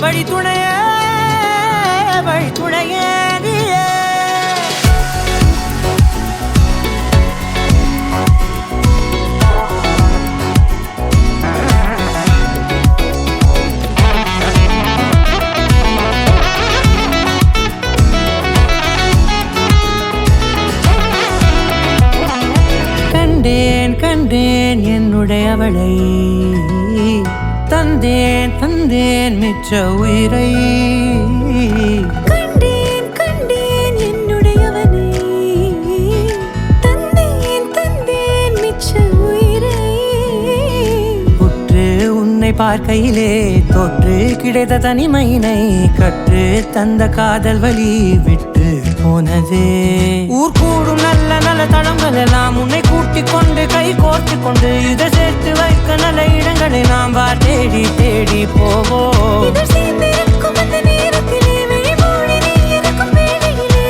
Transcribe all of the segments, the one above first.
வழி துணையே வழி துணையே நீயே. கண்டேன் கண்டேன் என்னுடையவளை, தந்தேன் தந்தேன் மிச்ச உயிரை. கண்டேன் கண்டேன் என்னுடையவனை, தந்தேன் தந்தேன் மிச்ச உயிரை. உற்று உன்னை பார்க்கையிலே தோற்று கிடைத்த தனிமையினை கற்று தந்த காதல் வழி விட்டு போனதே. ஊர் கூடும் நல்ல நல்ல தளங்கள் எல்லாம் உன்னை கூட்டிக் கொண்டு கை கோர்த்து கொண்டு இதை சேர்த்து வைக்க நல்ல இடங்களை நாம் வா தேடி தேடி போவோம். இதழ் சேர்ந்திருக்கும் அந்த நேரத்திலே விழிமூடி நீ இருக்கும் வேளையிலே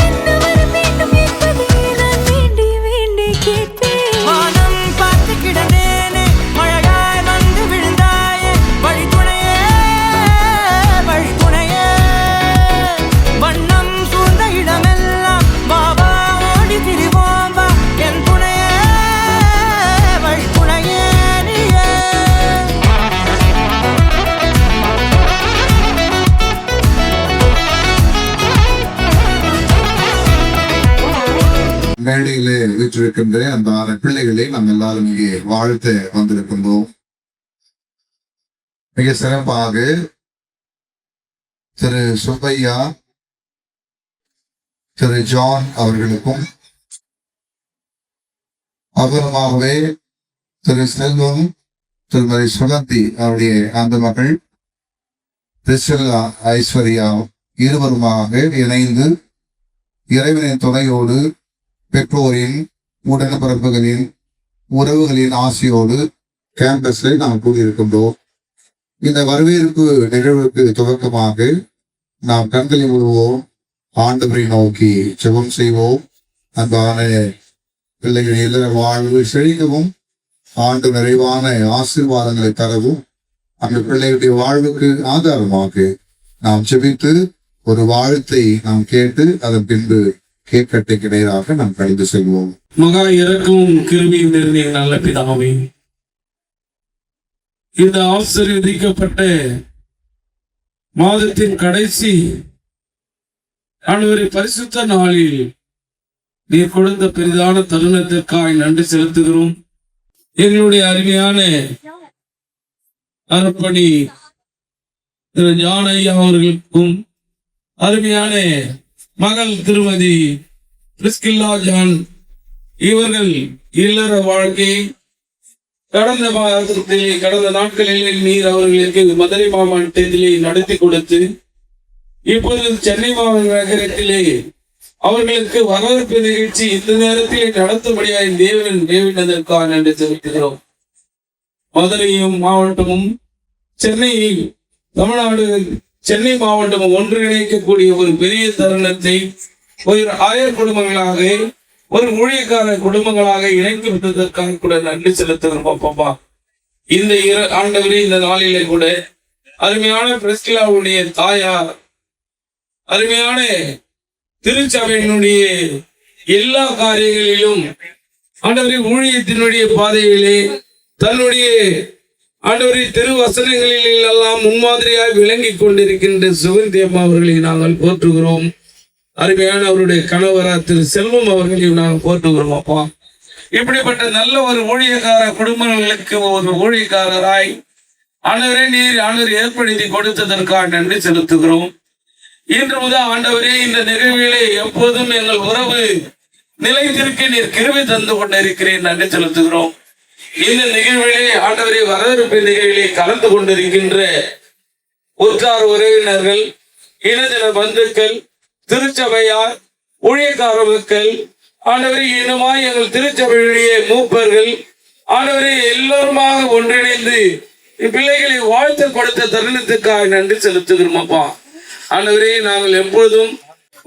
என்ன வர வேண்டும் என்பதை நான் வேண்டி வேண்டி கேட்பேன். வானம் பார்த்து கிடந்தேனே மழையாய் வந்து விழுந்தாயே வழி துணையே வழி துணையே. வண்ணம் சூழ்ந்த இடமெல்லாம் வா வா ஓடி திரிவோம் வா என் துணையே வழி துணையே நீயே. மேடையிலே வீற்றிருக்கின்ற அந்த 6 பிள்ளைகளை நாம் எல்லாரும் இங்கே வாழ்த்து வந்திருக்கின்றோம். மிக சிறப்பாக திரு சுப்பையா, திரு ஜான் அவர்களுக்கும், அப்புறமாகவே திரு செல்வம், திருமதி சுகந்தி அவருடைய அந்த மகள் பிரிசில்லா, ஐஸ்வர்யா இருவருமாக இணைந்து இறைவனின் துணையோடு பெற்றோரின் உடன்பிறப்புகளின் உறவுகளின் ஆசையோடு கேம்பஸில் நாம் கூடியிருக்கின்றோம். இந்த வரவேற்பு நிகழ்வுக்கு துவக்கமாக நாம் கண்களை மூடுவோம், ஆண்டவரை நோக்கி ஜெபம் செய்வோம். அன்பான பிள்ளைகள் இல்லற வாழ்வு செழிக்கவும், ஆண்டு நிறைவான ஆசீர்வாதங்களை தரவும், அந்த பிள்ளைகளுடைய வாழ்வுக்கு ஆதாரமாக நாம் ஜெபித்து ஒரு வாழ்த்தை நாம் கேட்டு அதன் பின்பு கேட்கட்டை கிடையாக நாம் கழிந்து செல்வோம். மகா இறக்கவும் கிருபையும் நிறைந்த நல்ல பிதாவே, இந்த ஆசீர்வதிக்கப்பட்ட மாதத்தின் கடைசி ஆண்டவரே பரிசுத்த நாளில் நீர் கொடுத்த பெரிதான தருணத்திற்காய் நன்றி செலுத்துகிறோம். எங்களுடைய அருமையான அர்ப்பணி திரு ஞானையா அவர்களுக்கும், அருமையான மகள் திருமதி பிரிஸ்கில்லா ஜான் இவர்கள் இல்லற வாழ்க்கை கடந்த நாட்களில் நீர் அவர்களுக்கு மதுரை மாவட்டத்திலே நடத்தி கொடுத்து இப்பொழுது சென்னை நகரத்திலே அவர்களுக்கு வரவேற்பு நிகழ்ச்சி இந்த நேரத்திலே நடத்தும்படியாய் தேவனதற்காக நன்றி செலுத்துகிறோம். மதுரையும் மாவட்டமும் சென்னையில் தமிழ்நாடு சென்னை மாவட்டம் ஒன்றிணைக்கக்கூடிய ஒரு பெரிய தருணத்தை ஒரு ஆயர் குடும்பங்களாக ஒரு ஊழியக்கார குடும்பங்களாக இணைத்து விட்டதற்காக கூட நன்றி செலுத்துகிறோம். அப்பா, இந்த ஆண்டவரே இந்த நாளிலே கூட அருமையான பிரிஸ்கில்லாவுடைய தாயார், அருமையான திருச்சபையினுடைய எல்லா காரியங்களிலும் ஆண்டவரே ஊழியத்தினுடைய பாதையிலே தன்னுடைய ஆண்டவரை திருவசனங்களில் எல்லாம் முன்மாதிரியாக விளங்கி கொண்டிருக்கின்ற சுகந்தி அம்மா அவர்களை நாங்கள் போற்றுகிறோம். அருமையான அவருடைய கணவரா திரு செல்வம் அவர்களையும் நாங்கள் போற்றுகிறோம். அப்பா, இப்படிப்பட்ட நல்ல ஒரு ஊழியக்கார குடும்பங்களுக்கு ஒரு ஊழியக்காரராய் ஆண்டவரே நீர் ஏற்படுத்தி கொடுத்ததற்காக நன்றி செலுத்துகிறோம். இன்று முதல் ஆண்டவரே இந்த நிகழ்வுகளை எப்போதும் எங்கள் உறவு நிலைத்திருக்க நீர் கிருபை தந்து கொண்டிருக்கிறேன், நன்றி செலுத்துகிறோம். இந்த நிகழ்விலே ஆண்டவரை வரவேற்பு நிகழ்விலே கலந்து கொண்டிருக்கின்ற உற்றார் உறவினர்கள், இனஜன பந்துக்கள், திருச்சபையார், ஊழியக்கார மக்கள், ஆண்டவரை இன்னுமாய் எங்கள் திருச்சபையுடைய மூப்பர்கள், ஆண்டவரை எல்லோருமாக ஒன்றிணைந்து பிள்ளைகளை வாழ்த்து கொடுத்த தருணத்துக்காக நன்றி செலுத்துகிறோம். அப்பா, ஆண்டவரே நாங்கள் எப்பொழுதும்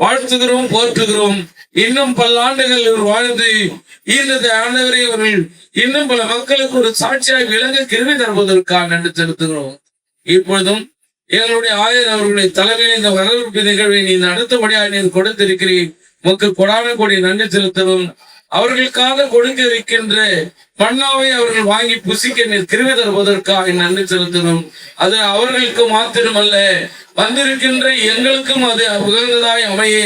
வாழ்த்துகிறோம், போற்றுகிறோம். இன்னும் பல ஆண்டுகள் வாழ்ந்து இந்த ஆண்டவரை அவர்கள் இன்னும் பல மக்களுக்கு ஒரு சாட்சியாக விளங்க கிருபை தருவதற்காக நன்றி செலுத்துகிறோம். இப்பொழுதும் எங்களுடைய ஆயர் அவர்களுடைய தலைமையில் இந்த வரவேற்பு நிகழ்வை நீ நடத்தபடியாக நீ கொடுத்திருக்கிறீர். உமக்கு கொடான கொடி நன்றி செலுத்தவும். அவர்களுக்காக கொடுக்க இருக்கின்ற மன்னாவை அவர்கள் வாங்கி புசிக்க நீர் கிருபை தருவதற்காக நன்றி செலுத்தணும். அது அவர்களுக்கு மாத்திரமல்ல, வந்திருக்கின்ற எங்களுக்கும் அது உகந்ததாய் அமைய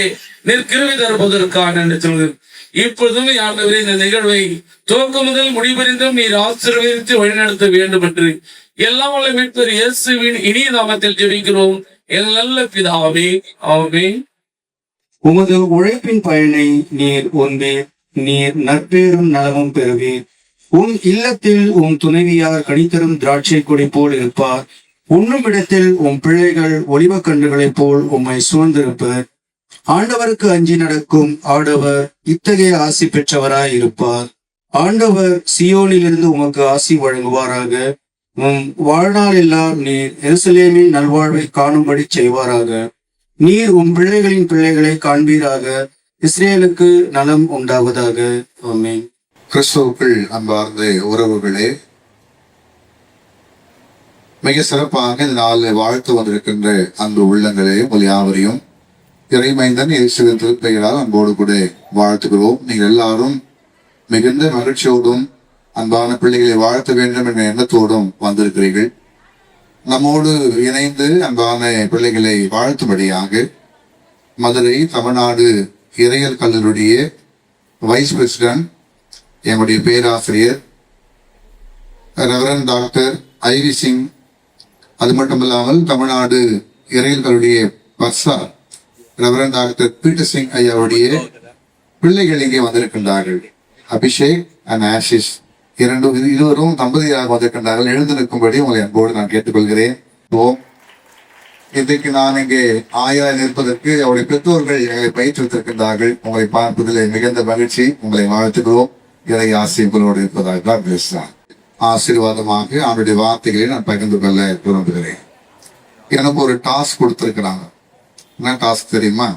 நீர் கிருபை தருவதற்காக நன்றி சொல்கிறேன். இப்பொழுதும் ஆண்டவரே இந்த நிகழ்வை துவக்கம் முதல் முடிவறிந்தும் நீர் ஆசீர்வதித்து வழிநடத்த வேண்டும் என்று எல்லாம் வல்ல மீட்பர் இயேசுவின் இனிய நாமத்தில் ஜெபிக்கிறோம் எங்கள் நல்ல பிதாவே, ஆமென். உமது உழைப்பின் பயனை நீர் உண்பீர். நீர் நற்பேரும் நலமும் பெறுவீர். உன் இல்லத்தில் உன் துணைவியார் கனித்தரும் திராட்சை கொடி போல் இருப்பார். உண்ணும் இடத்தில் உன் பிள்ளைகள் ஒலிவ கன்றுகளைப் போல் உம்மை சூழ்ந்திருப்பர். ஆண்டவருக்கு அஞ்சி நடக்கும் ஆடவர் இத்தகைய ஆசி பெற்றவராய் இருப்பார். ஆண்டவர் சியோனிலிருந்து உமக்கு ஆசி வழங்குவாராக. உம் வாழ்நாள் எல்லாம் நீர் எருசலேமின் நல்வாழ்வை காணும்படி செய்வாராக. நீர் உம் பிள்ளைகளின் பிள்ளைகளை காண்பீராக. இஸ்ரேலுக்கு நலம் உண்டாவதாக. ஆமென். கிறிஸ்துவுக்குள் அன்பார்ந்த உறவுகளே, மிக சிறப்பாக இந்த நாளில் வாழ்த்து வந்திருக்கின்ற அன்பு உள்ளங்களே, உங்கள் யாவரையும் இறைமைந்தன் இயேசுவின் திருப்பெயரால் அன்போடு கூட வாழ்த்துகிறோம். நீங்கள் எல்லாரும் மிகுந்த மகிழ்ச்சியோடும் அன்பான பிள்ளைகளை வாழ்த்த வேண்டும் என்ற எண்ணத்தோடும் வந்திருக்கிறீர்கள். நம்மோடு இணைந்து அன்பான பிள்ளைகளை வாழ்த்தும்படியாக மதுரை தமிழ்நாடு இறையல் கல்லூரிய வைஸ் பிரசிடென்ட், எங்களுடைய பேராசிரியர் ரெவரண்ட் டாக்டர் ஐவி சிங், அது மட்டுமில்லாமல் தமிழ்நாடு இறையல் கல்லூரிய bursar reverend doctor Peter Singh ஐயாவுடைய பிள்ளைகள் இங்கே வந்திருக்கின்றார்கள். அபிஷேக் அண்ட் ஆஷிஷ் இருவரும் தம்பதியாக வந்திருக்கின்றார்கள். எழுந்து நிற்கும்படி உங்களை அன்போடு நான் கேட்டுக்கொள்கிறேன். இன்றைக்கு நான் இங்கே ஆயா நிற்பதற்கு அவருடைய பெற்றோர்கள் எங்களை பயிற்றுவித்திருக்கின்றார்கள். உங்களை பார்ப்பதில் மிகுந்த மகிழ்ச்சி. உங்களை வாழ்த்துகிறோம். இறை ஆசிரியர்களோடு இருப்பதாக தான் பேசுகிறேன். ஆசீர்வாதமாக அவருடைய வார்த்தைகளை நான் பகிர்ந்து கொள்ள விரும்புகிறேன். எனக்கு ஒரு டாஸ்க் கொடுத்திருக்கிறாங்க. என்ன டாஸ்க் தெரியுமா?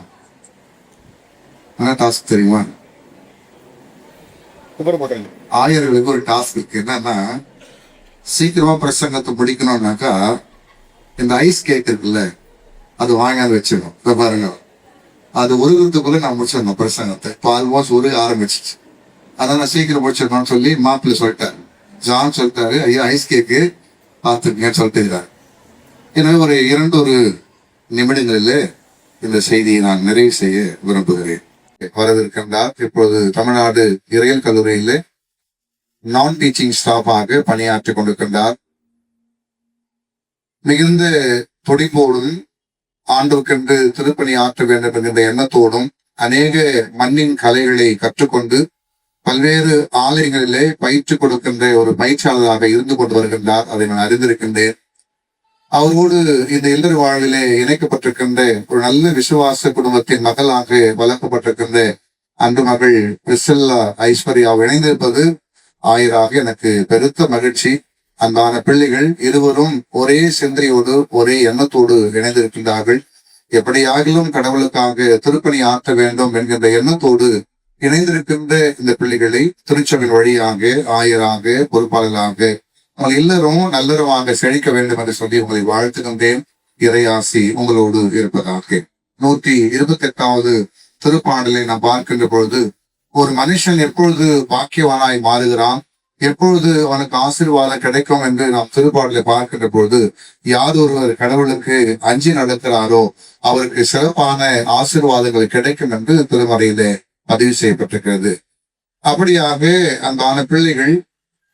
ஆயர்களுக்கு ஒரு டாஸ்க் இருக்கு. என்னன்னா, சீக்கிரமா பிரசங்கத்தை முடிக்கணும்னாக்கா இந்த ஐஸ் கேக் இருக்குல்ல, அது வாங்காது வச்சிடணும். இப்ப பாருங்க, அது உருகிறதுக்குள்ள நான் முடிச்சிடணும் பிரசங்கத்தை. இப்போ ஆல்மோஸ்ட் உருக ஆரம்பிச்சிச்சு. அதான் நான் சீக்கிரம் முடிச்சிடணும்னு சொல்லி மாப்பிள்ளை சொல்லிட்டாரு. ஜான் சொல்லிட்டாரு, ஐயா ஐஸ் கேக்கு பார்த்துருக்கீங்கன்னு சொல்லிட்டு இருக்கிறார். எனவே ஒரு 2 நிமிடங்களில் இந்த செய்தியை நான் நிறைவு செய்ய விரும்புகிறேன். வரவிருக்கின்றார். இப்பொழுது தமிழ்நாடு இறையல் கல்லூரியில நான் டீச்சிங் ஸ்டாஃபாக பணியாற்றிக் கொண்டிருக்கின்றார். மிகுந்த துடிப்போடும் ஆண்டவருக்கென்று திருப்பணி ஆற்ற வேண்டும் என்கின்ற எண்ணத்தோடும் அநேக மண்ணின் கலைகளை கற்றுக்கொண்டு பல்வேறு ஆலயங்களிலே பயிற்சி கொடுக்கின்ற ஒரு பயிற்சியாளராக இருந்து கொண்டு வருகின்றார். அதை நான் அறிந்திருக்கின்றேன். அவரோடு இந்த இல்லற வாழ்விலே இணைக்கப்பட்டிருக்கின்ற ஒரு நல்ல விசுவாச குடும்பத்தின் மகளாக வளர்க்கப்பட்டிருக்கின்ற அன்பு மகள் பிரிசில்லா ஐஸ்வர்யா இணைந்திருப்பது ஆயராக எனக்கு பெருத்த மகிழ்ச்சி. அன்பான பிள்ளைகள் இருவரும் ஒரே சிந்தையோடு ஒரே எண்ணத்தோடு இணைந்திருக்கின்றார்கள். எப்படியாகிலும் கடவுளுக்காக திருப்பணி ஆற்ற வேண்டும் என்கின்ற எண்ணத்தோடு இணைந்திருக்கின்ற இந்த பிள்ளைகளை திருச்சபையின் வழியாக ஆயராக பொறுப்பாளராக உங்கள் எல்லாரும் நல்லறமாக செழிக்க வேண்டும் என்று சொல்லி உங்களை வாழ்த்துகின்றேன். இறையாசி உங்களோடு இருப்பதாக. 128வது திருப்பாடலை நாம் பார்க்கின்ற பொழுது, ஒரு மனுஷன் எப்பொழுது பாக்கியவானாய் மாறுகிறான், எப்பொழுது அவனுக்கு ஆசீர்வாதம் கிடைக்கும் என்று நாம் திருப்பாடலை பார்க்கின்ற பொழுது, யார் ஒருவர் கடவுளுக்கு அஞ்சி நடக்கிறாரோ அவருக்கு சிறப்பான ஆசீர்வாதங்கள் கிடைக்கும் என்று திருமறையிலே பதிவு செய்யப்பட்டிருக்கிறது. அப்படியாக அன்பான பிள்ளைகள்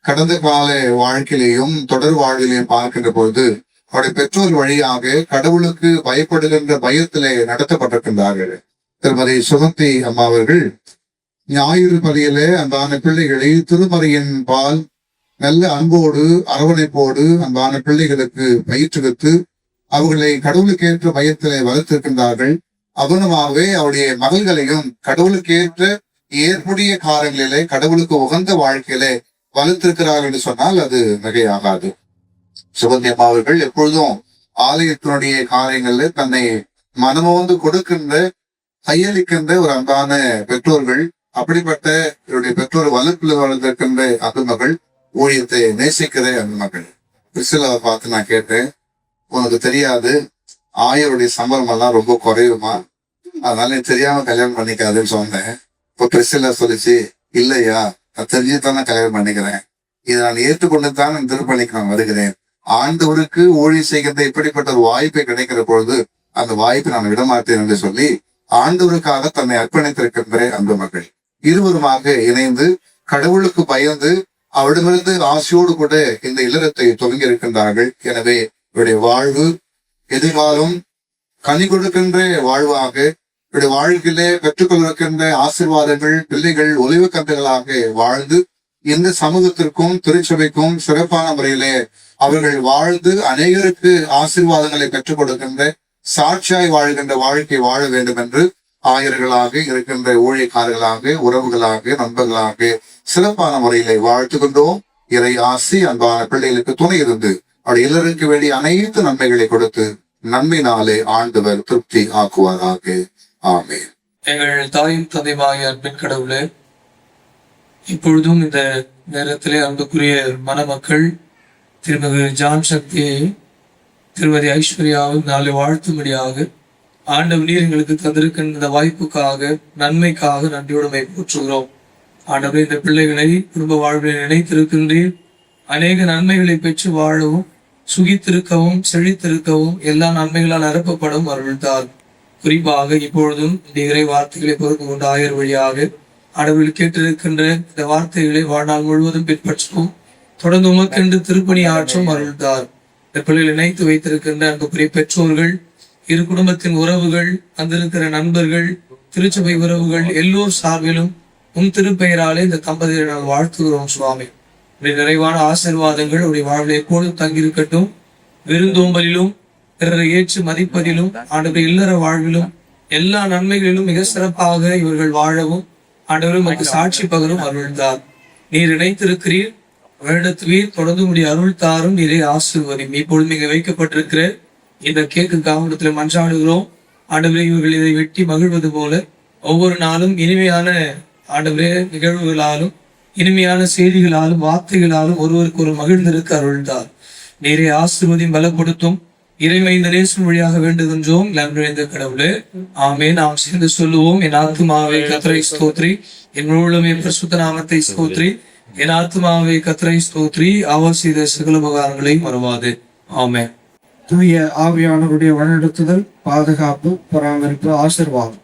கடந்த கால வாழ்க்கையிலையும் தொடர் வாழ்விலையும் பார்க்கின்ற பொழுது அவருடைய பெற்றோர் வழியாக கடவுளுக்கு பயப்படுகின்ற பயத்திலே நடத்தப்பட்டிருக்கின்றார்கள். திருமதி சுகந்தி அம்மா அவர்கள் ஞாயிறு பலியிலே அன்பான பிள்ளைகளை திருமறையின் பால் நல்ல அன்போடு அரவணைப்போடு அன்பான பிள்ளைகளுக்கு பயிற்றுவித்து அவர்களை கடவுளுக்கேற்ற பயத்திலே வளர்த்திருக்கின்றார்கள். அவனமாகவே அவருடைய மகள்களையும் கடவுளுக்கேற்ற ஏற்புடைய காலங்களிலே கடவுளுக்கு உகந்த வாழ்க்கையிலே வளர்த்திருக்கிறார்கள் என்று சொன்னால் அது மிகையாகாது. சுகந்தி அம்மா அவர்கள் எப்பொழுதும் ஆலயத்தினுடைய காரியங்கள்ல தன்னை மனமோந்து கொடுக்கின்ற கையளிக்கின்ற ஒரு அன்பான பெற்றோர்கள். அப்படிப்பட்ட இவருடைய பெற்றோர் வளர்ப்பில் வளர்ந்திருக்கின்ற அன்புமகள் ஊழியத்தை நேசிக்கிற அன்புமகள் பிரிசிலாவை பார்த்து நான் கேட்டேன், உனக்கு தெரியாது, ஆயருடைய சம்பளம் எல்லாம் ரொம்ப குறையுமா, அதனால நீ தெரியாம கல்யாணம் பண்ணிக்காதுன்னு சொன்னேன். இப்போ பிரிசில்லா சொல்லிச்சு, இல்லையா நான் தெரிஞ்சுதானே கல்யாணம் பண்ணிக்கிறேன், இதை நான் ஏற்றுக்கொண்டு தான் நான் திருப்பணிக்கு நான் வருகிறேன். ஆண்டவருக்கு ஊழியம் செய்கின்ற இப்படிப்பட்ட ஒரு வாய்ப்பை கிடைக்கிற பொழுது அந்த வாய்ப்பை நான் விடமாட்டேன் என்று சொல்லி ஆண்டவருக்காக தன்னை அர்ப்பணித்திருக்கின்ற அன்பு மகள் இருவருமாக இணைந்து கடவுளுக்கு பயந்து அவரிடமிருந்து ஆசையோடு கூட இந்த இல்லறத்தை துவங்கி இருக்கின்றார்கள். எனவே இவருடைய வாழ்வு எதிர்காலம் கனி கொடுக்கின்ற வாழ்வாக, இவருடைய வாழ்க்கையிலே பெற்றுக்கொள்கின்ற ஆசீர்வாதங்கள் பிள்ளைகள் ஒலிவு கன்றுகளாக வாழ்ந்து இந்த சமூகத்திற்கும் திருச்சபைக்கும் சிறப்பான முறையிலே அவர்கள் வாழ்ந்து அநேகருக்கு ஆசீர்வாதங்களை பெற்றுக் கொடுக்கின்ற சாட்சியாய் வாழ்கின்ற வாழ்க்கை வாழ வேண்டும் என்று ஆயர்களாக இருக்கின்ற ஊழியக்காரர்களாக உறவுகளாக நண்பர்களாக சிறப்பான முறையிலே வாழ்த்துகின்றோம். இறை ஆசி அன்பான பிள்ளைகளுக்கு துணை இருந்து அவருடைய இல்லருக்கு வேண்டிய அனைத்து நன்மைகளை கொடுத்து நன்மையினாலே ஆண்டவர் திருப்தி ஆக்குவாராக. ஆமென். எங்கள் தாயும் தந்தையுமாகிய அன்பின் கடவுளே, இப்பொழுதும் இந்த நேரத்திலே அன்புக்குரிய மணமக்கள் திருமதி ஜான் சக்தியையும் திருமதி ஐஸ்வர்யாவும் நாளை வாழ்த்தும்படியாக ஆண்டவர் நீர் எங்களுக்கு தந்திருக்கின்ற இந்த வாய்ப்புக்காக நன்மைக்காக நன்றியுடைமை போற்றுகிறோம். ஆண்டவர் இந்த பிள்ளைகளை குடும்ப வாழ்வில் நினைத்திருக்கின்றீர். அநேக நன்மைகளை பெற்று வாழவும் சுகித்திருக்கவும் செழித்திருக்கவும் எல்லா நன்மைகளால் நிரப்பப்படும் அருள்தார். குறிப்பாக இப்பொழுதும் இந்த இறை வார்த்தைகளை பொறுத்து கொண்டு ஆயர் வழியாக ஆண்டவர்கள் கேட்டிருக்கின்ற இந்த வார்த்தைகளை வாழ்நாள் முழுவதும் பின்பற்றவும் தொடர்ந்து உமக்கென்று திருப்பணி ஆற்றும் அருள்தார். இந்த பிள்ளைகள் இணைத்து வைத்திருக்கின்ற அன்புக்குரிய பெற்றோர்கள், இரு குடும்பத்தின் உறவுகள், வந்திருக்கிற நண்பர்கள், திருச்சபை உறவுகள் எல்லோர் சார்பிலும் உன் திருப்பெயராலே இந்த தம்பதியை நாங்கள் வாழ்த்துகிறோம் சுவாமி. உடைய நிறைவான ஆசீர்வாதங்கள் உடைய வாழ்வில் எப்போதும் தங்கியிருக்கட்டும். விருந்தோம்பலிலும் பிறரை ஏற்று மதிப்பதிலும் ஆண்டவருடைய இல்லற வாழ்விலும் எல்லா நன்மைகளிலும் மிக சிறப்பாக இவர்கள் வாழவும் ஆண்டவரும் எனக்கு சாட்சி பகரும் அருள்தார். நீர் இணைத்திருக்கிறீர், வருடத்துவீர் தொடர்ந்து உடைய அருள் தாரும் நீரை ஆசீர்வதி. இப்பொழுது இங்கே வைக்கப்பட்டிருக்கிற இந்த கேக்கு காவலத்தில் மன்றாடுகிறோம். ஆண்டவரே, இவர்கள் இதை வெட்டி மகிழ்வது போல ஒவ்வொரு நாளும் இனிமையான ஆண்டவரே நிகழ்வுகளாலும் இனிமையான செய்திகளாலும் வார்த்தைகளாலும் ஒருவருக்கு ஒரு மகிழ்ந்திருக்க அருள்தார். நீரை ஆசீர்வதியும் பலப்படுத்தும். இறைமை இந்த நேசம் வழியாக வேண்டுகின்றோம் நன்றிந்த கடவுளே. ஆமே. நாம் சேர்ந்து சொல்லுவோம், என் ஆத்துமாவை கர்த்தரை ஸ்தோத்ரி, என் உள்ளமே பரிசுத்த நாமத்தை ஸ்தோத்ரி, என் ஆத்துமாவை கர்த்தரை ஸ்தோத்ரி, அவர் செய்த சகல உபகாரங்களை மறவாது. ஆமே. தூய ஆவியானவருடைய வழிநடத்துதல், பாதுகாப்பு, பராமரிப்பு, ஆசீர்வாதம்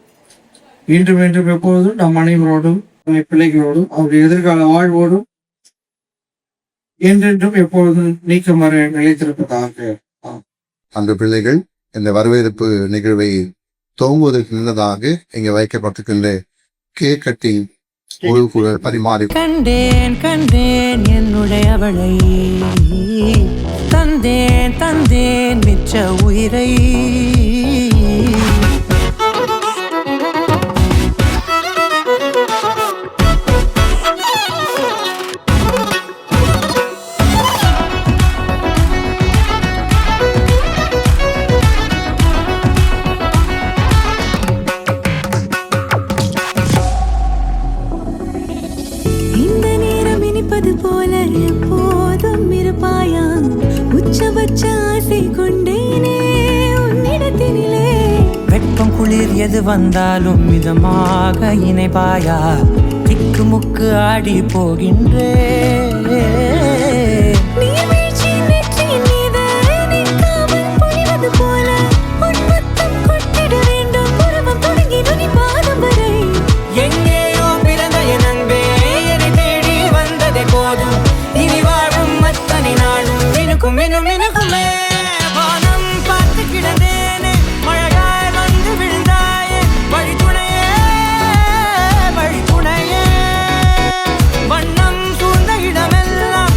இன்றும் என்றும் எப்பொழுதும் நம் அனைவரோடும் பிள்ளைகளோடும் அவருடைய எதிர்கால வாழ்வோடும் என்றென்றும் எப்பொழுதும் நீக்கமற நிலைத்திருப்பதாக. அந்த பிள்ளைகள் இந்த வரவேற்பு நிகழ்வை துவங்குவதற்கு முன்னதாக இங்க வைக்கப்பட்டிருக்கின்ற கேக் கட்டிங் ஒரு பரிமாறி கண்டேன் கண்டேன் என்னுடையவளை, தந்தேன் தந்தேன் மிச்ச உயிரை. இந்த நேரம் இனிப்பது போல எப்போதும் இருப்பாயா, உச்சபட்ச ஆசை கொண்டேனே உன்னிடத்தினிலே. வெப்பம் குளிர் எது வந்தாலும் மிதமாக இணைப்பாயா, திக்கு முக்கு ஆடி போகின்றே. நீர்வீழ்ச்சியின் நெற்றியின் மீது நிற்காமல் பொழிவது போல உன் முத்தம் கொட்டிட வேண்டும். பருவம் தொடங்கி நுனி பாதம் வரை எங்கேயோ பிறந்த என் அன்பே, என்னை தேடி வந்ததே போதும். இனி வாழும் அத்தனை நாளும் மினுக்கும் மினும் மினுக்குமே. வானம் பார்த்து கிடந்தேனே, மழையாய் வந்து விழுந்தாயே, வழி துணையே வழி துணையே. வண்ணம் சூழ்ந்த இடமெல்லாம்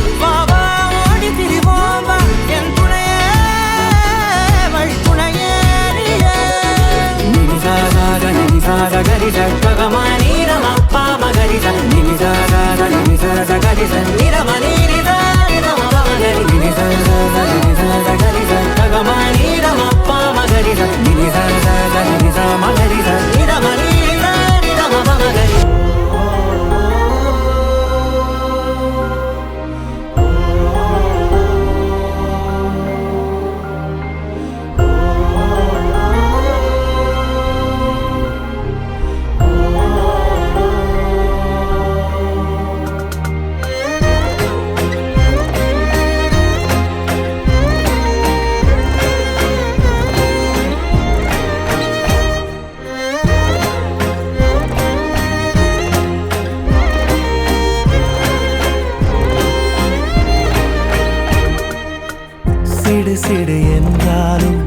சிடு என்றாலும்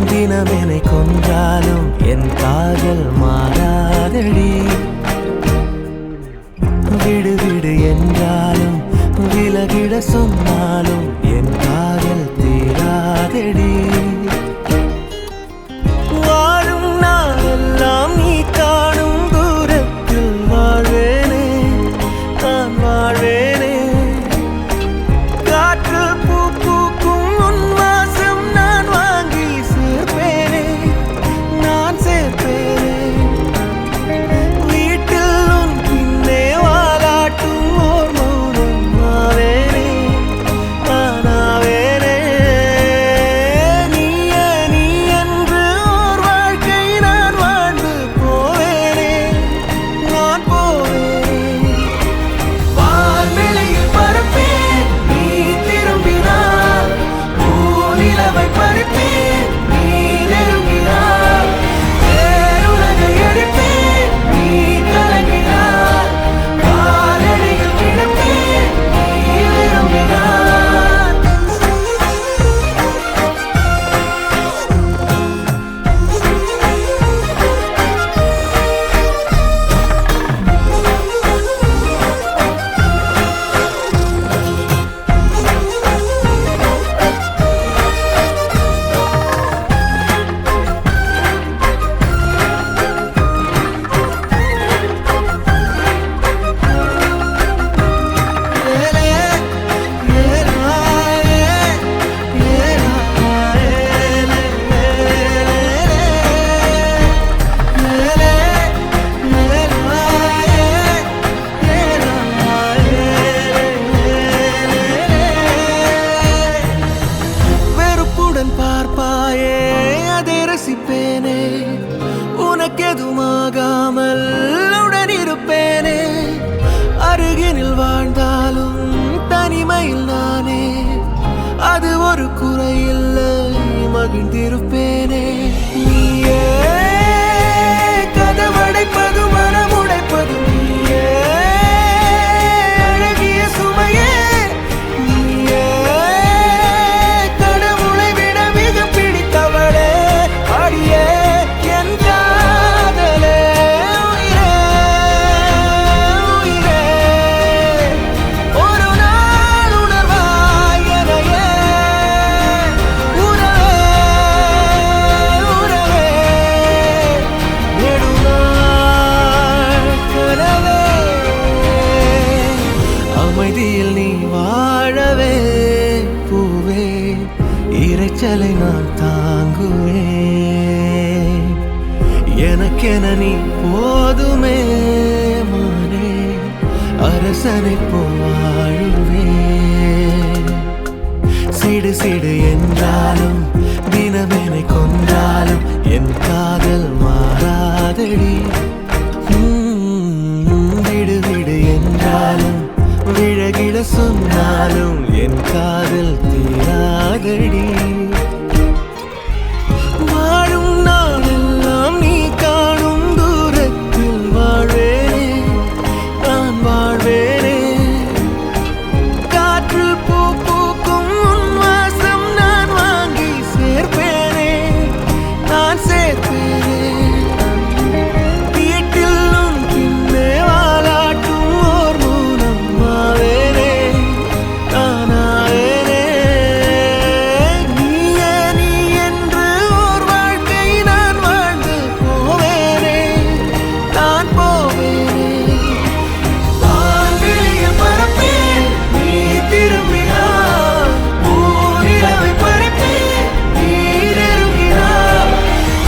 தினமெனை கொன்றாலும் என் காதல் மாறாதடி. விடு விடு என்றாலும் விலகிட சொன்னாலும் என் காதல் தீராதடி. வாழும் நாளெல்லாம் நீ காணும் தூரத்தில் வாழ்வேனே, நான் வாழ்வேனே. காற்று பூ பூக்கும் உன் வாசம் நான் வாங்கி சேர்ப்பேனே, நான் சேர்ப்பேனே. வீட்டில் உன் பின்னே வாலாட்டும் ஓர் மௌனம் ஆவேனே, நானாவேனே. நீயே நீ என்று ஓர் வாழ்க்கை நான் வாழ்ந்து போவேனே, நான் போவேனே. வான்வெளியில் பறப்பேன் நீ திரும்பினார், பூநிலவை பறிப்பேன் நீ நெருங்கினார். பேருலகை அடிப்பேன் நீ கலங்கினார், காலடியில் கிடப்பேன் நீ விரும்பினார். வெறுப்புடன் பார்ப்பாயே அதை ரசிப்பேனே, உனக்கெதுமாகாமல் உடன் இருப்பேனே. அருகினில் வாழ்ந்தாலும் தனிமையில் நானே, அது ஒரு குறையில்லை மகிழ்ந்திருப்பேனே. நீயே கதவடைப்பது மனமுடைப்பது நீயே, அழகிய சுமையே நீயே. கடவுளை விட மிக பிடித்தவளே, அடியே என் காதலே. உயிரே உயிரே, ஒரு நாள் உணர்வாய் எனையே. உறவே உறவே, நெடுநாள் கனவே. அமைதியில் நீ வாழவே பூவே, இரைச்சலை நான் தாங்குவேன். எனக்கென நீ போதுமே மானே, அரசனை போவாழுவேன். சிடு சிடு என்றாலும் தினமெனை கொன்றாலும் என் காதல் மாறாதடி. விடு விடு என்றாலும் விழகிட சொன்னாலும் என் காதல் தீராதடி. வாழும் நாளெல்லாம் நீ காணும் தூரத்தில் வாழ்வேனே, நான் வாழ்வேனே. காற்று பூ பூக்கும் உன் வாசம் நான் வாங்கி சேர்ப்பேனே, நான் சேர்ப்பேனே. வீட்டில் உன் பின்னே வாலாட்டும் ஓர் மௌனம் ஆவேனே, நானாவேனே. நீயே நீ என்று ஓர் வாழ்க்கை நான் வாழ்ந்து போவேனே, நான் போவேனே. வான்வெளியில் பறப்பேன் நீ திரும்பினார், பூநிலவை பறிப்பேன் நீ நெருங்கினார்.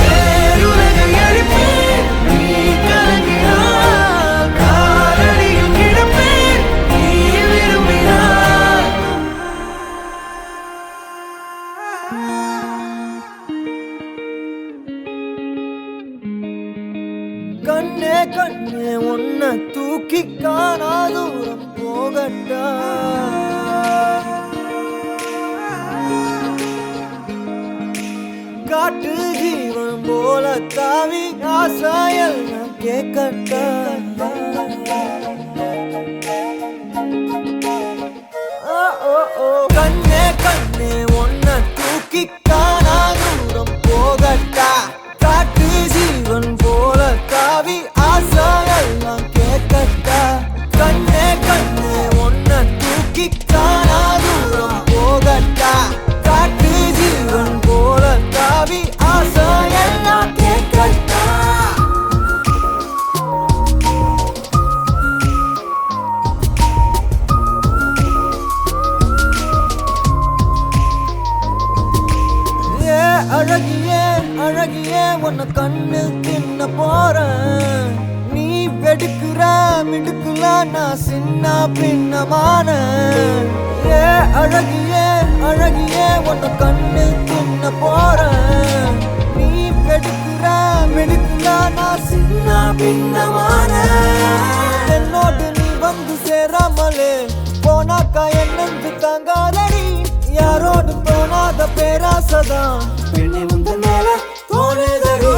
பேருலகை அழிப்பேன் நீ கலங்கினார், காலடியில் கிடப்பேன் நீ விரும்பினார். கண்ணே கண்ணே உன்னை தூக்கி காணா தூரம் போகட்டா. காட்டு ஜீவன் போல தாவி ஆசாயல் நான் கேட்கட்டா. கண்ணே கண்ணே உன்னை தூக்கி அழகியே அழகியே உன்னை கண்ணு தின்ன போறேன். நீ வெடுக்குற மிடுக்குல நான் சின்ன பின்னமான. ஏ அழகியே அழகியே உன்னை கண்ணு தின்ன போறேன். நீ வெடுக்குற மிடுக்குல நான் சின்ன பின்னமான. என்னோடு நீ வந்து சேராமலே போனாக்கா என்னென்று தாங்காதடி. யாரோடு தோணாத பேராசதான் பெண்ணே உந்த மேல தோணுதடி.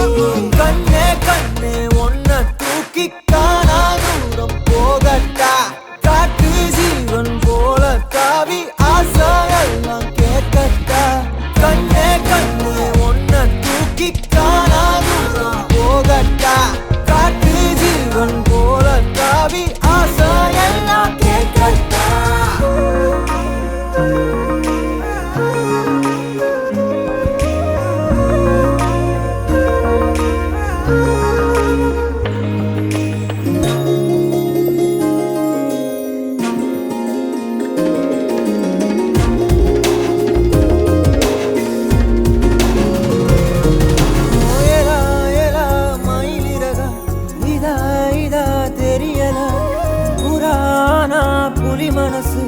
கண்ணே கண்ணே உன்னை தூக்கி காணா தூரம் போகட்டா. காட்டு ஜீவன் போல தாவி ஆசையெல்லாம் கேட்கட்டா. கண்ணே கண்ணே உன்னை தூக்கி காணா தூரம் போகட்டா. காட்டு ஜீவன் போல தாவி ஆசையெல்லாம் கேட்கட்டா. மனசு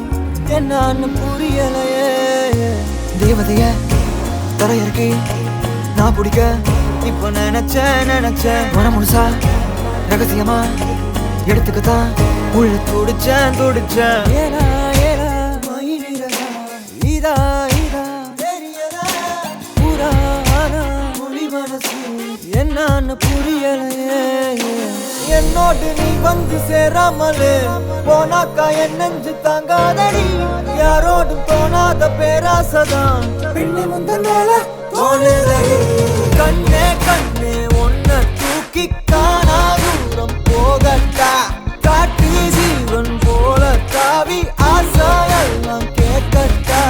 என்னன்னு புரியலையே. தேவதைய தரையிறக்கி நான் பிடிக்க இப்ப நினைச்சேன் மனம் முழுசா ரகசியமா எடுத்துக்கத்தான் உள்ள துடிச்சேன். ஏலா ஏலா மயிலிறகா இதா இதா தெரியலா. புராணா புலி மனசு என்னன்னு புரியலையே. என்னோடு நீ வந்து சேராமலே போனாக்கா என் நெஞ்சு தாங்காதடி. யாரோடும் தோணாத பேராசதான் பெண்ணே முந்த மேல தோணுதடி. கண்ணே கண்ணே உன்னை தூக்கி காணா தூரம் போகட்டா. காட்டு ஜீவன் போல தாவி ஆசையெல்லாம் கேட்கட்டா.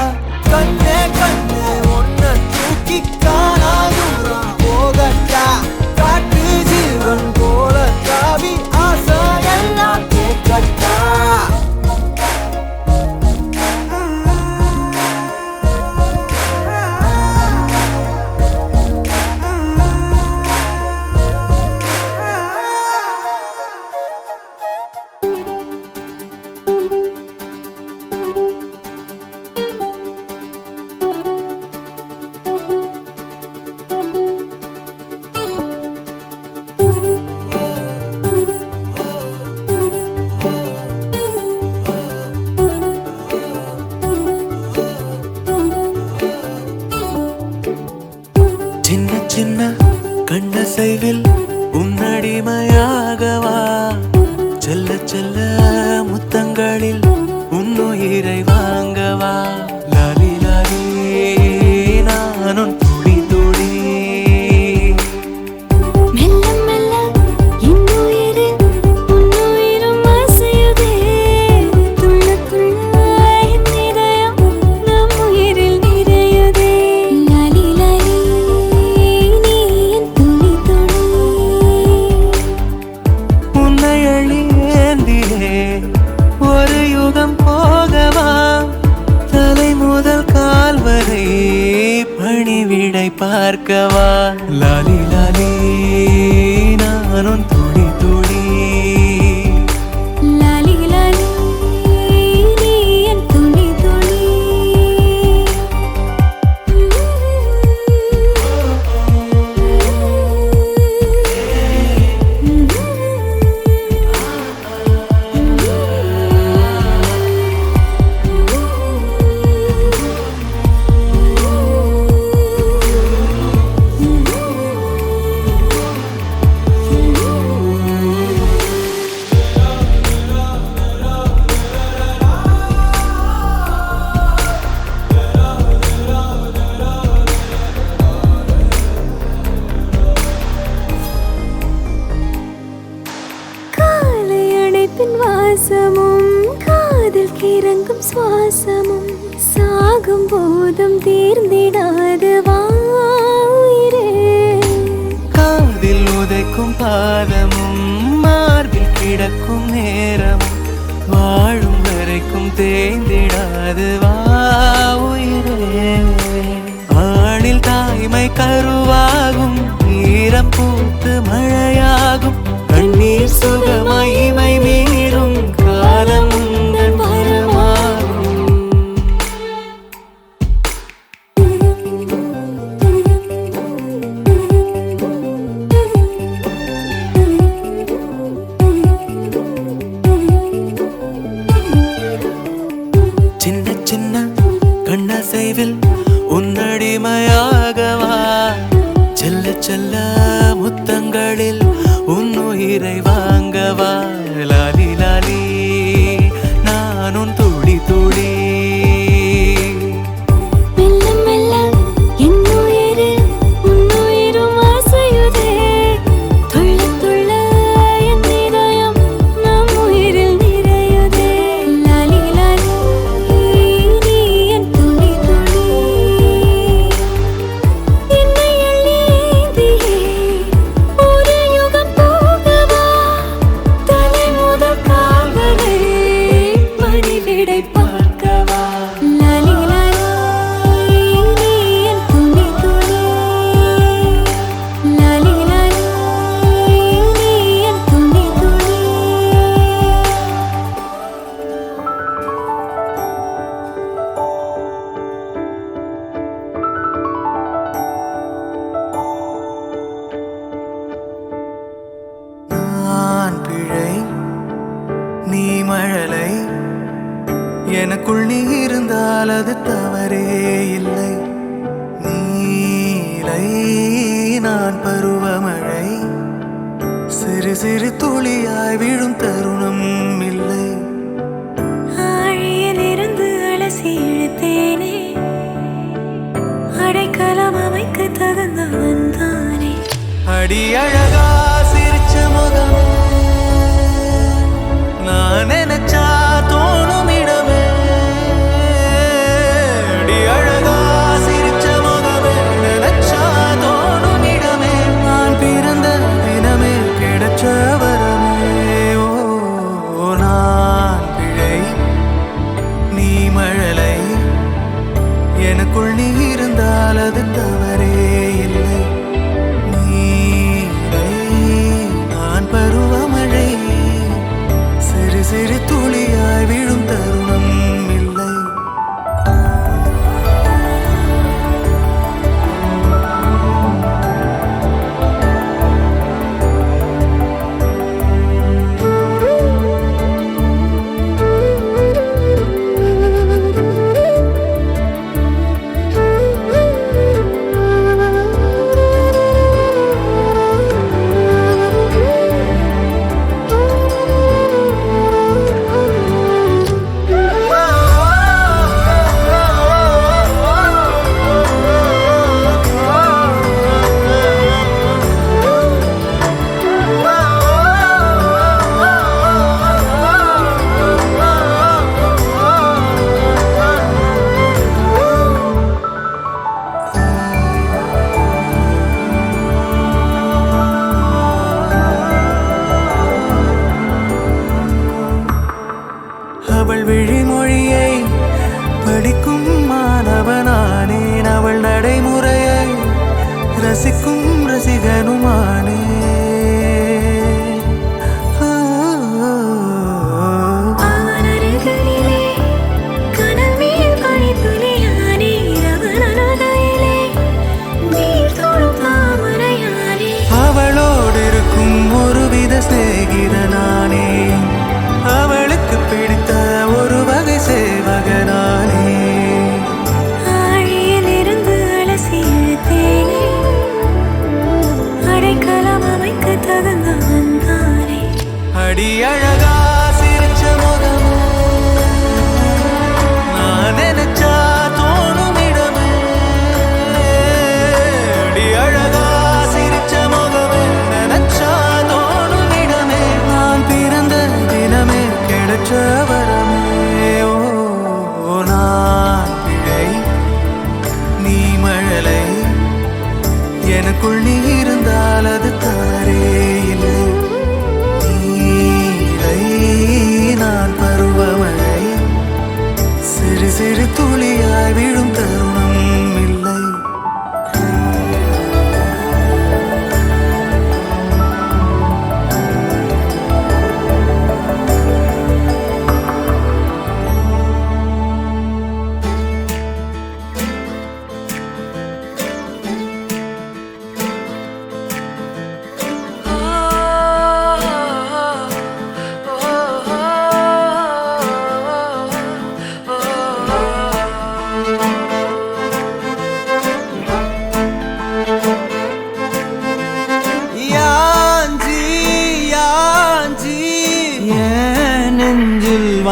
கண்ணே கண்ணே உன்னை தூக்கி காணா தூரம் போகட்டா. காட்டு ஜீவன் போல தாவி ஆசையெல்லாம் கேட்கட்டா. சின்ன சின்ன கண்ணசைவில் உன்னடிமையாகவா. செல்ல செல்ல முத்தங்களில் உன்னுயிரை வாங்கவா. லாலி லாலி நானும் துடி துடி. மெல்ல மெல்ல இன்னுயிரு உன்னுயிரும் அசையுதே. துள்ள துள்ள என் இதயம் நம் உயிரில் நிறையுதே. லாலி லாலி நீ என் துளி துளி. உன்னை அழியேந்திலே ஒரு யுகம் போகவா. தலை முதல் கால் வரை பணிவிடை பார்க்கவா. லாலி லாலி நானும் துடி துடி. லாலி லாலி நீ என் துளி துளி. காலை அணைப்பின் வாசமும் காதில் கிறங்கும் சுவாசமும் சாகும் போதும் தீர்ந்திடாது வாயிரே. காதில் உதைக்கும் பாதமும் மார்பில் கிடக்கும் நேரமும் வாழும் வரைக்கும் தேய்ந்திடாது வா உயிரே. ஆணில் தாய்மை கருவாகும், ஈரம் பூத்து மழையாகும், கண்ணீர் சுகமகிமை மீறும் காலம் உந்தன் வரமாகும். சின்ன சின்ன கண்ணசைவில் உன்னடிமையாகவா, செல்ல செல்ல முத்தங்களில் உன்னுயிரை வாங்கவா, லாலி லாலி நான் உன் துளி துளி. மெல்ல மெல்ல என் உயிரில் உன்னுயிரும் அசையுதே, துள்ள துள்ள என் இதயம் நம் உயிரில் நிறையுதே. லாலி லாலி நீ என் துளி துளி, என்னை அள்ளி ஏந்தியே ஒரு யுகம் போகவா, தலை முதல் கால் வரை மணிவிடை பார்க்கவா. லாலி லாலி நீ என் துளி துளி, லாலி லாலி நீ என் துளி துளி. நான் பிழை நீ மழலை, எனக்குள் நீ இருந்தால் அது தவறே இல்லை. நீலை நான் பருவமழை, சிறு சிறு துளியாய் விழும் தருணம் இல்லை. ஆழியிலிருந்து அலசி இழுத்தேனே, அடைக்கலம் அமைக்க தகுந்தவன் தானே. அடி அழகா சிரிச்ச முகம், நான் நினைச்சா தோணும் இடமே. அடி அழகா சிரிச்ச முகமே, நினைச்சா தோணும் இடமே. நான் பிறந்த தினமே கிடைச்ச வரமே. ஓ நான் பிழை நீ மழலை, எனக்குள் நீ இருந்தால் அது தவறே இல்லை. நீலை நான் பருவமழை, சிறு சிறு துளியாய் விழும் தருணம் இல்லை. அவள் விழிமொழியை படிக்கும் மாணவனானேன், அவள் நடைமுறையை ரசிக்கும் ரசிகனுமானே. அவன் அருகிலே கனல் மேல் பனித்துளியானே, அவன் அனதையிலே நீர் தொடும் தாமரையானே. அவளோடு இருக்கும் ஒருவித சிநேகிதனானே, அவளுக்கு பிடித்த ஒரு வகை சேவகனானே. ஆழியிலிருந்து அலசி இழுத்தேனே, அடைக்கலம் அமைக்க தகுந்தவன் தானே. அடி அழகா சிரிச்ச முகம், நான் நினைச்சா தோணும் இடமே. அடி அழகா சிரிச்ச முகமே, நினைச்சா தோணும் இடமே. நான் பிறந்த தினமே கிடைச்ச வரமே. ஓ நான் பிழை நீ மழலை, எனக்குள் நீ இருந்தால் அது தவறே இல்லை. நீலை நான் பருவமழை, சிறு சிறு துளியாய் விழும் தருணம் இல்லை.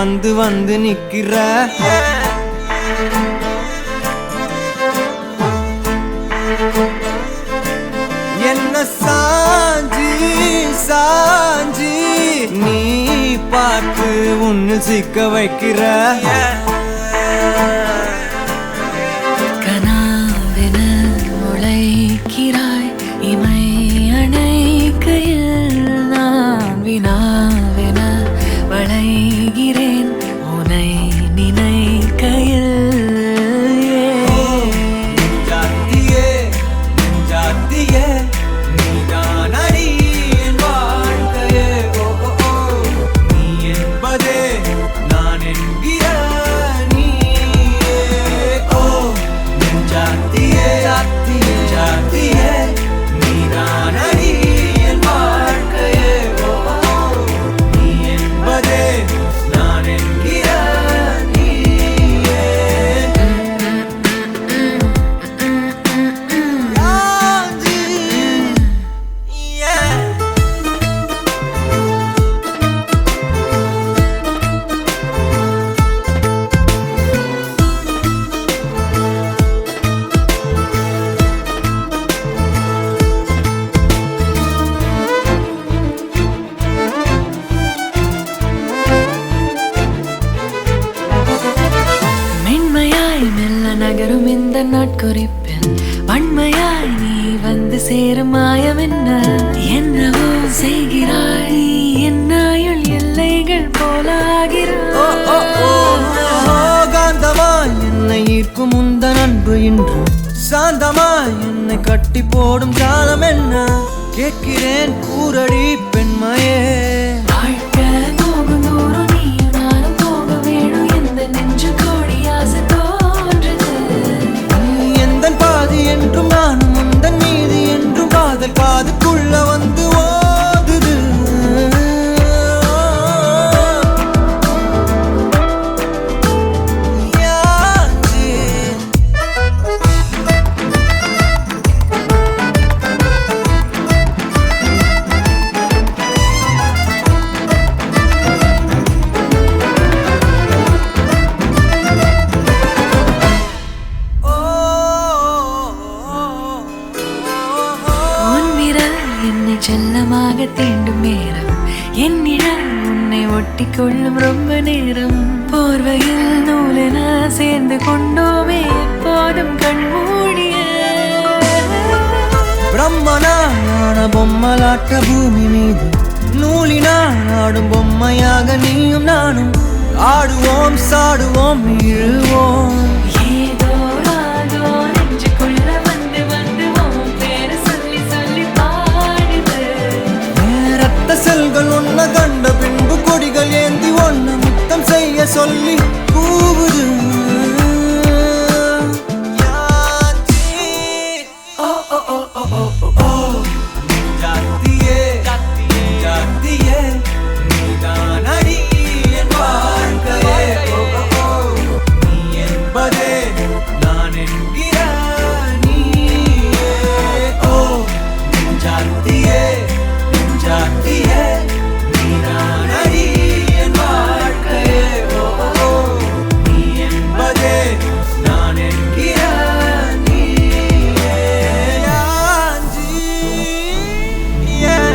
வந்து வந்து நிக்கிற என்ன சாஞ்சி சாஞ்சி நீ பார்த்து உன்னு சிக்க வைக்கிற கனாவென முளைக்கிறாய் இமை அணைக்கையில் நான் வினாவென வளைகிறேன் உனை நினைக்கையில் நெஞ்சாத்தியே நெஞ்சாத்தியே நீதான் அடி என் வாழ்க்கையே ஓ ஓ ஓ நீ என்பதே நான் என்கிற நீயே ஓ நெஞ்சாத்தியே நெஞ்சாத்தியே நீதான் அடி என் வாழ்க்கையே ஓ ஓ நீ என்பதே நான் என்கிற நீயே மென்மையாய் மெல்ல நகரும் இந்த நாட்குறிப்பில் வன்மையாய் நீ வந்து சேரும் மாயம் என்னவோ செய்கிறாய் என்னாயுள் எல்லைகள் போலாகிறாய் காந்தமாய் என்னை ஈர்க்கும் உந்தன் அன்பு இன்று சாந்தமாய் என்னை கட்டி போடும் காலம் என்ன கேட்கிறேன் கூரடி பெண்மையே வாழ்க்கை போகும் தூரம் நீயும் நானும் போக வேணும் எந்த நெஞ்சு கோடி ஆசை தோன்றுது நீ எந்தன் பாதி என்றும் நானும் உந்தன் மீதி என்றும் காதல் காதுக்குள்ள வந்து ஓதுது யாச்சி உன் விரல் என்னை செல்லமாக தீண்டும் நேரம் என் நிழல் உன்னை ஒட்டி கொள்ளும் ரொம்ப நேரம் போர்வையில் நூலென சேர்ந்து கொண்டோமே எப்போதும் கண்மூடிய பிரம்மனான பொம்மலாட்ட பூமி மீது நூலினால் ஆடும் பொம்மையாக நீயும் நானும் ஆடுவோம் சாடுவோம் இழுவோம் ஏதோ ராகோ நெஞ்சுக்குள்ள வந்து வந்து உன் பேரை சொல்லி சொல்லி பாடுது ரத்த செல்கள் ஒன்ன கண்ட பின்பு கொடிகள் ஏந்தி ஒன்ன முத்தம் செய்ய சொல்லி கூவுது யாச்சி. ஓ ஓ ஓ ஓ ஓ ஓ ஓ ஜாத்தியே ஜாத்தியே நீதான் அடி என் வாழ்க்கையே ஓ ஓ ஓ நீ என்பதே நான் என்கிற நீயே ஓ நெஞ்சாத்தியே நெஞ்சாத்தியே நீதான் அடி என் வாழ்க்கையே ஓ ஓ ஓ நீ என்பதே நான் என்கிற நீயே யாஞ்சி yeah.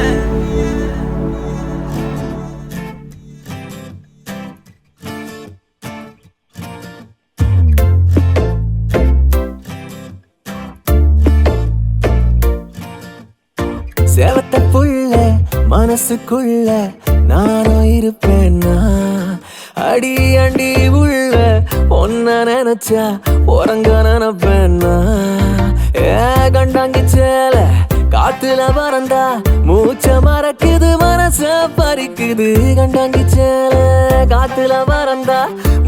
சேவத்த புள்ள மனசுக்குள்ள நானும் இருப்பேன்னா அடி அண்டி உள்ள ஒன்ன நினைச்சா உறங்க நினைப்பேன்னா ஏ கண்டாங்கி சேல காத்துல பறந்தா மூச்ச மறக்குது மனச பறிக்குது கண்டாங்கி சேல காத்துல பறந்தா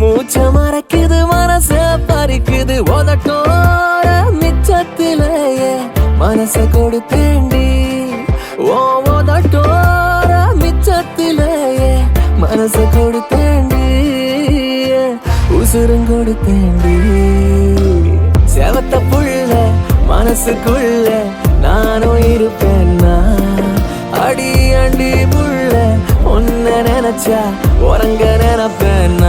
மூச்ச மறக்குது மனச பறிக்குது உதட்டோர மிச்சத்திலேயே மனச கொடுத்தேண்டி ஓ உதட்டோர மிச்சத்திலேயே மனச கொடுத்தேண்டி உசுரும் கொடுத்தேண்டி செவத்த புள்ள மனசுக்குள்ள நானும் இருப்பேன்னா அடி அண்டி புள்ள உன்னை நினைச்சா உறங்க நினைப்பேன்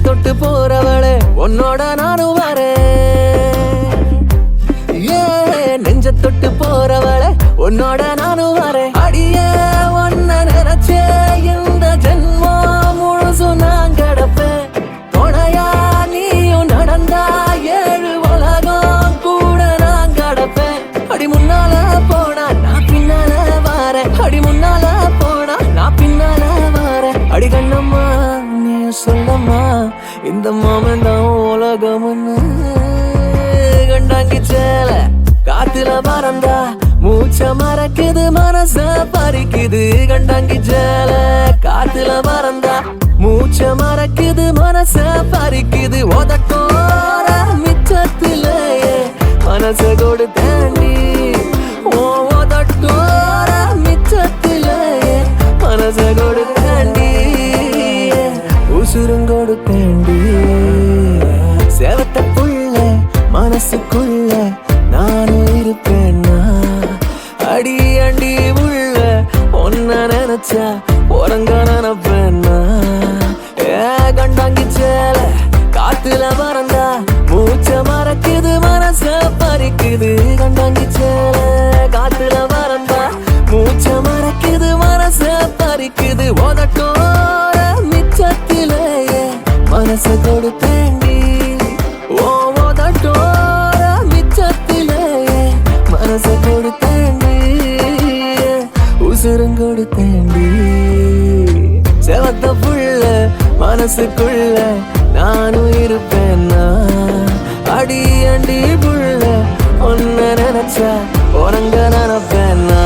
தொட்டு போறவளே உன்னோட நானும் வரேன். நெஞ்ச தொட்டு போறவளே உன்னோட நானும் வரேன். அடிய ஒன்ன நினைச்சே இந்த ஜென்மம் முழுசும் நான் கிடப்பேன். துணையா நீயும் நடந்தா 7 உலகம் கூட நான் கிடப்பேன். அடி முன்னால போனா நான் பின்னால வாரேன். அடி முன்னால போனா நான் பின்னால வாரேன். அடி கண்ணம்மா நீ சொல்லம்மா இந்த மாமன் தான் உலகம்னு. கண்டாங்கி சேல காத்துல பறந்தா மூச்ச மறக்குது மனச பறிக்குது. கண்டாங்கி சேல காத்துல பறந்தா மூச்ச மறக்குது மனச பறிக்குது. உதட்டோர மிச்சத்திலேயே மனச கொடுத்தேண்டி. உதட்டோர மிச்சத்திலேயே மனச கொடுத்தேண்டி. உசுருங்கொடுத்தேண்டி. சேவத்த புள்ள மனசுக்குள்ள நானும் இருப்பேன்னா. அடி அண்டி உள்ள ஒன்ன நினைச்சா உறங்க நினைப்பேன்னா. கண்டாங்கி சேல காத்துல பறந்தா மூச்ச மறக்குது மனச பறிக்குது. கண்டாங்கி சேல காத்துல பறந்தா மூச்ச மறக்குது மனச பறிக்குது. உதட்டோர மிச்சத்திலேயே மனச கொடுத்தேண்டி. உதட்டோர மிச்சத்திலேயே மனச கொடுத்தேண்டி. உசுருங்கொடுத்தேண்டி. செவத்த புள்ள மனசுக்குள்ள நானும் இருப்பேன்னா. அடி அண்டி புள்ள ஒன்ன நினைச்சா உறங்க நினைப்பேன்னா.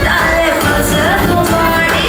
Dale, pasa tu body.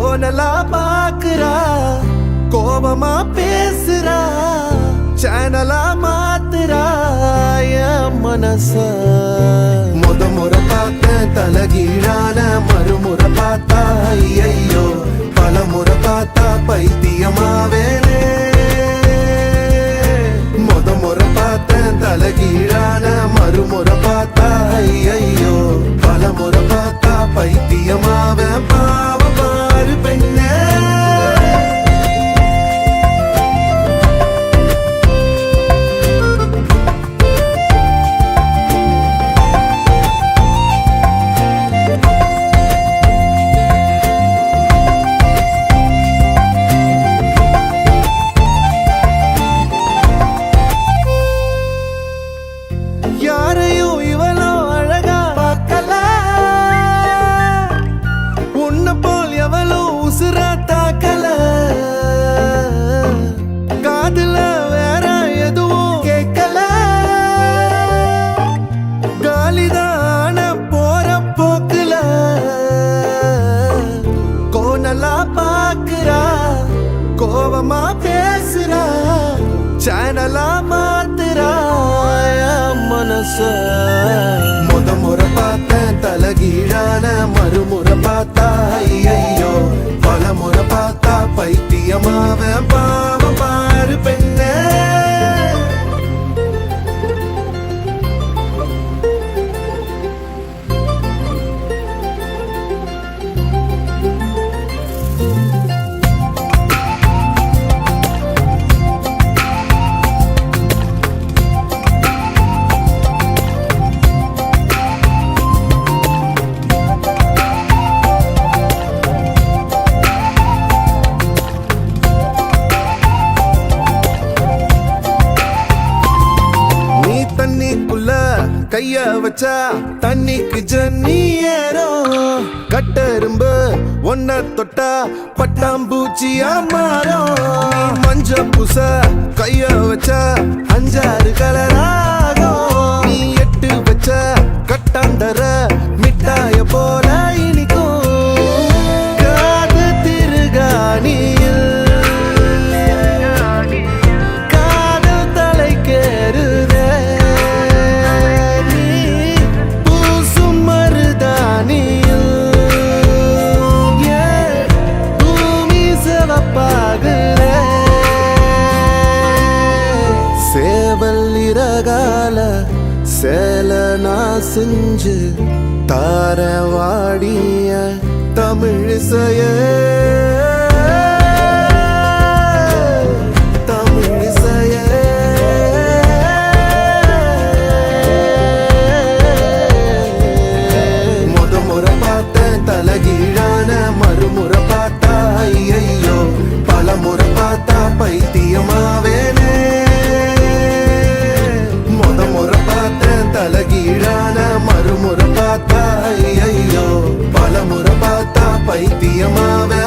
கோனலா பாக்குறா கோபமா பேசுறா சேனலா மாத்துறா என் மனச முறை பார்த்த தலகீழான மறுமுறை பார்த்தா ஐயோ பல முறை பார்த்தா பைத்தியமாவேனே முறை பார்த்த தலகீழான மறுமுறை பார்த்தா ஐயோ பல முறை பார்த்தா பைத்தியமாவே பாவ பாரு பெண்ணே யாரையும் இவளோ அழகா பார்க்கல உன்னை போல் எவளோ உசுரா தாக்கல காதுல வேற எதுவும் கேட்கல காலிதான போற போக்குல கோனலா பாக்குறா கோபமா பேசுறா சேனலா மாத்துறா மனச முறை பார்த்தேன் தலகீழான மறுமுறை பார்த்தா ஐயோ பல முறை பார்த்தா பைத்தியமாவ பாவ பாரு பெண்ணே தண்ணிக்குள்ள கைய வச்சா தண்ணிக்கு ஜன்னி ஏறும் கட்டெரும்பு ஒன்ன தொட்டா பட்டாம்பூச்சியா மாறும் மஞ்ச பூச கைய வச்சா 5-6 கலராகும் நீ 8 வச்ச கட்டாந்தர மிட்டாய போல இனிக்கும் காது திருகாணியில் காதல் தலைக்கேறுதே சேல நான் செஞ்சு தாரவாடிய தமிழிசைய தமிழிசைய முறை பார்த்தேன் தலகீழான மறுமுறை பார்த்தா ஐயோ பல முறை பார்த்தா பைத்தியமாவேனே முறை பார்த்தேன் தலகீழான மறுமுறை பார்த்தா ஐயோ பல முறை பார்த்தா பைத்தியமாவே